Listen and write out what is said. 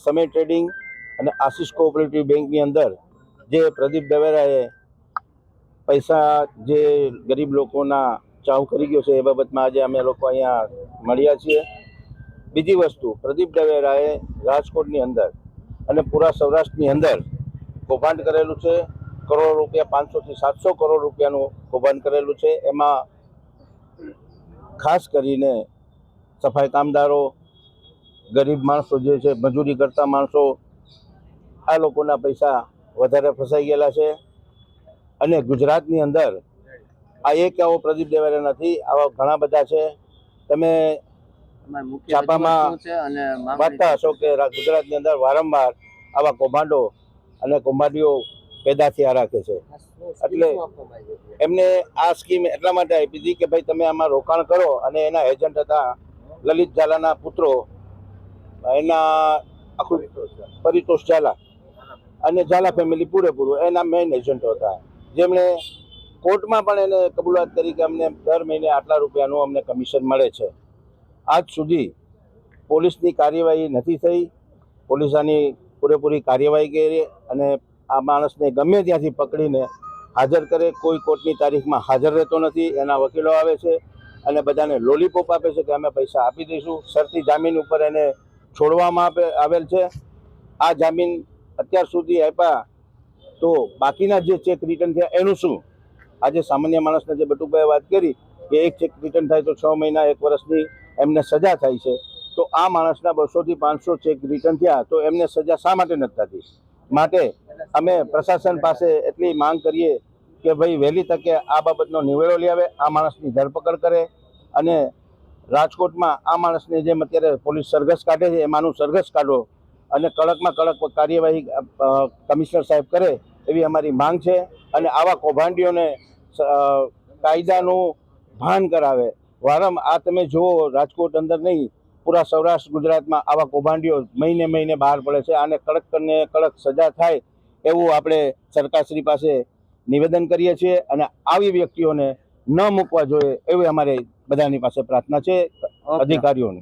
સમય ટ્રેડિંગ અને આશીષ કોઓપરેટિવ બેંકની અંદર જે પ્રદીપ દવેરાએ પૈસા જે ગરીબ લોકોના ચાવ કરી ગયો છે એ બાબતમાં આજે અમે લોકો અહીંયા મળ્યા છીએ. બીજી વસ્તુ, પ્રદીપ દવેરાએ રાજકોટની અંદર અને પૂરા સૌરાષ્ટ્રની અંદર કૌભાંડ કરેલું છે. કરોડો રૂપિયા, 500 થી 700 કરોડ રૂપિયાનું કૌભાંડ કરેલું છે. એમાં ખાસ કરીને સફાઈ કામદારો, ગરીબ માણસો જે છે, મજૂરી કરતા માણસો, આ લોકોના પૈસા વધારે ફસાઈ ગયેલા છે. અને ગુજરાતની અંદર આ એક આવો પ્રદીપ દવેરા નથી, આવા ઘણા બધા છે. તમે છાપામાં વાંચતા હશો કે ગુજરાતની અંદર વારંવાર આવા કૌભાંડો અને કૌભાંડીઓ પેદા થયા રાખે છે. એટલે એમને આ સ્કીમ એટલા માટે આપી હતી કે ભાઈ તમે આમાં રોકાણ કરો. અને એના એજન્ટ હતા લલિત ઝાલાના પુત્રો, એના આખું પરિતોષ ઝાલા અને ઝાલા ફેમિલી પૂરેપૂરું એના મેઇન એજન્ટો હતા, જેમણે કોર્ટમાં પણ એને કબૂલાત કરી કે અમને દર મહિને આટલા રૂપિયાનું અમને કમિશન મળે છે. આજ સુધી પોલીસની કાર્યવાહી નથી થઈ. પોલીસ આની પૂરેપૂરી કાર્યવાહી કરી અને આ માણસને ગમે ત્યાંથી પકડીને હાજર કરે. કોઈ કોર્ટની તારીખમાં હાજર રહેતો નથી. એના વકીલો આવે છે અને બધાને લોલીપોપ આપે છે કે અમે પૈસા આપી દઈશું. શરતી જામીન ઉપર એને છોડવામાં આવેલ છે. આ જામીન અત્યાર સુધી આપ્યા તો બાકીના જે ચેક રિટર્ન થયા એનું શું? આજે સામાન્ય માણસને જે બટુભાઈએ વાત કરી કે એક ચેક રિટર્ન થાય તો 6 મહિના 1 વર્ષની એમને સજા થાય છે, તો આ માણસના 200 થી 500 ચેક રિટર્ન થયા તો એમને સજા શા માટે નથી થતી? માટે અમે પ્રશાસન પાસે એટલી માંગ કરીએ કે ભાઈ વહેલી તકે આ બાબતનો નિવેડો લઈ આવે, આ માણસની ધરપકડ કરે અને રાજકોટમાં આ માણસને જેમ અત્યારે પોલીસ સરઘસ કાઢે છે એમાંનું સરઘસ કાઢો અને કડકમાં કડક કાર્યવાહી કમિશનર સાહેબ કરે એવી અમારી માંગ છે. અને આવા કૌભાંડીઓને કાયદાનું ભાન કરાવે. આ તમે જુઓ, રાજકોટ અંદર નહીં, પૂરા સૌરાષ્ટ્ર ગુજરાતમાં આવા કૌભાંડીઓ મહિને મહિને બહાર પડે છે. આને કડક કરીને કડક સજા થાય એવું આપણે સરકારશ્રી પાસે નિવેદન કરીએ છીએ. અને આવી વ્યક્તિઓને ન મૂકવા જોઈએ એવી અમારે બધાની પાસે પ્રાર્થના છે, અધિકારીઓને.